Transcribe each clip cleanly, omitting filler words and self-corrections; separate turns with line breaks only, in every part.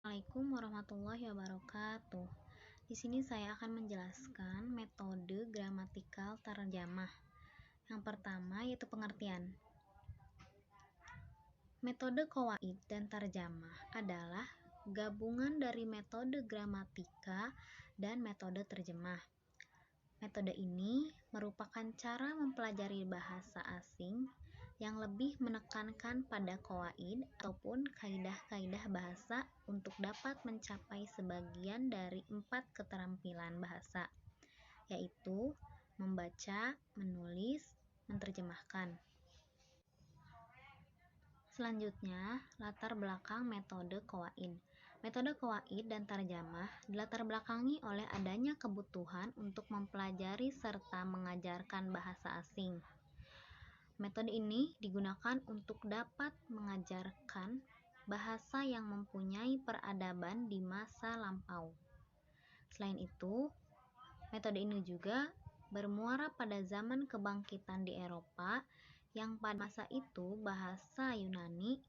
Assalamualaikum warahmatullahi wabarakatuh. Di sini saya akan menjelaskan metode gramatikal tarjamah. Yang pertama yaitu pengertian. Metode qawaid dan tarjamah adalah gabungan dari metode gramatika dan metode terjemah. Metode ini merupakan cara mempelajari bahasa asing yang lebih menekankan pada qawaid ataupun kaidah-kaidah bahasa untuk dapat mencapai sebagian dari 4 keterampilan bahasa, yaitu membaca, menulis, menerjemahkan. Selanjutnya, latar belakang metode qawaid. Metode qawaid dan tarjamah dilatar belakangi oleh adanya kebutuhan untuk mempelajari serta mengajarkan bahasa asing. Metode ini digunakan untuk dapat mengajarkan bahasa yang mempunyai peradaban di masa lampau. Selain itu, metode ini juga bermuara pada zaman kebangkitan di Eropa yang pada masa itu bahasa Yunani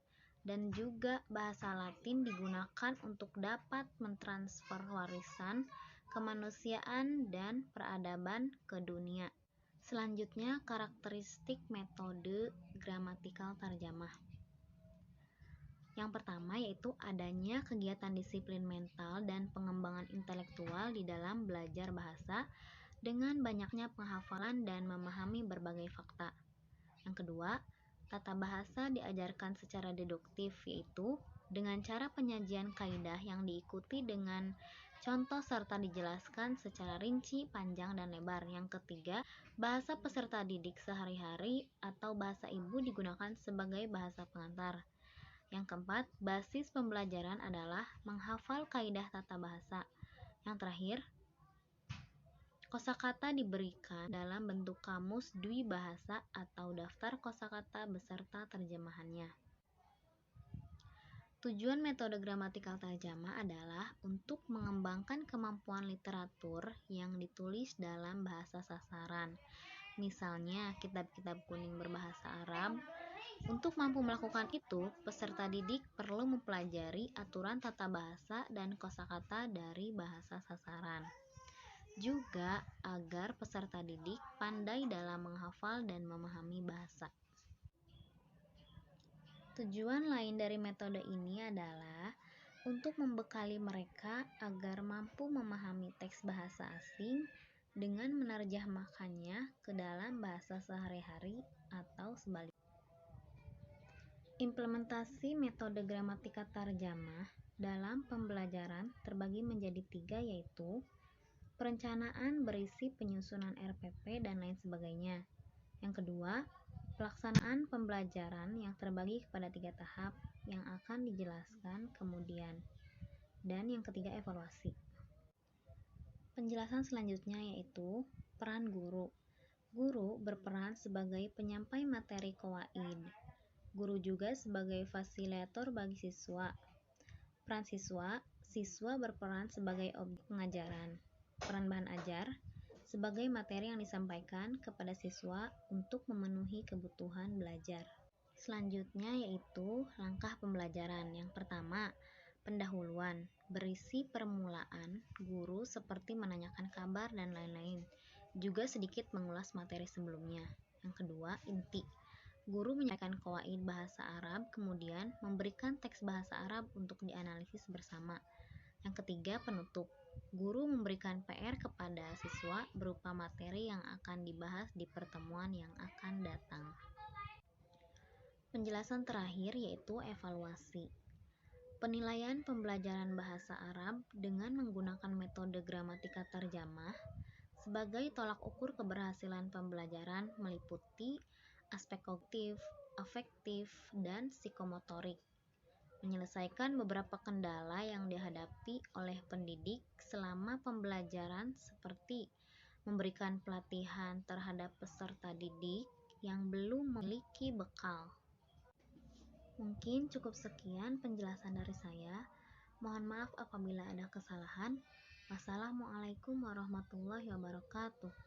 dan juga bahasa Latin digunakan untuk dapat mentransfer warisan kemanusiaan dan peradaban ke dunia. Selanjutnya, karakteristik metode gramatikal tarjamah. Yang pertama yaitu adanya kegiatan disiplin mental dan pengembangan intelektual di dalam belajar bahasa dengan banyaknya penghafalan dan memahami berbagai fakta. Yang kedua, tata bahasa diajarkan secara deduktif, yaitu dengan cara penyajian kaidah yang diikuti dengan contoh serta dijelaskan secara rinci, panjang, dan lebar. Yang ketiga, bahasa peserta didik sehari-hari atau bahasa ibu digunakan sebagai bahasa pengantar. Yang keempat, basis pembelajaran adalah menghafal kaidah tata bahasa. Yang terakhir, kosakata diberikan dalam bentuk kamus dwi bahasa atau daftar kosakata beserta terjemahannya. Tujuan metode gramatikal tarjamah adalah untuk mengembangkan kemampuan literatur yang ditulis dalam bahasa sasaran. Misalnya, kitab-kitab kuning berbahasa Arab. Untuk mampu melakukan itu, peserta didik perlu mempelajari aturan tata bahasa dan kosakata dari bahasa sasaran. Juga agar peserta didik pandai dalam menghafal dan memahami bahasa. Tujuan lain dari metode ini adalah untuk membekali mereka agar mampu memahami teks bahasa asing dengan menerjemahkannya ke dalam bahasa sehari-hari atau sebaliknya. Implementasi metode gramatika tarjamah dalam pembelajaran terbagi menjadi 3, yaitu perencanaan berisi penyusunan RPP dan lain sebagainya. Yang kedua, pelaksanaan pembelajaran yang terbagi kepada 3 tahap yang akan dijelaskan kemudian. Dan yang ketiga, evaluasi. Penjelasan selanjutnya yaitu peran guru. Guru berperan sebagai penyampai materi qawaid. Guru juga sebagai fasilitator bagi siswa. Peran siswa, siswa berperan sebagai objek pengajaran. Peran bahan ajar, sebagai materi yang disampaikan kepada siswa untuk memenuhi kebutuhan belajar. Selanjutnya yaitu langkah pembelajaran. Yang pertama, pendahuluan, berisi permulaan guru seperti menanyakan kabar dan lain-lain. Juga sedikit mengulas materi sebelumnya. Yang kedua, inti. Guru menyampaikan qawaid bahasa Arab, kemudian memberikan teks bahasa Arab untuk dianalisis bersama. Yang ketiga, penutup. Guru memberikan PR kepada siswa berupa materi yang akan dibahas di pertemuan yang akan datang. Penjelasan terakhir yaitu evaluasi. Penilaian pembelajaran bahasa Arab dengan menggunakan metode gramatika tarjamah sebagai tolak ukur keberhasilan pembelajaran meliputi aspek kognitif, afektif, dan psikomotorik. Menyelesaikan beberapa kendala yang dihadapi oleh pendidik selama pembelajaran seperti memberikan pelatihan terhadap peserta didik yang belum memiliki bekal. Mungkin cukup sekian penjelasan dari saya. Mohon maaf apabila ada kesalahan. Wassalamualaikum warahmatullahi wabarakatuh.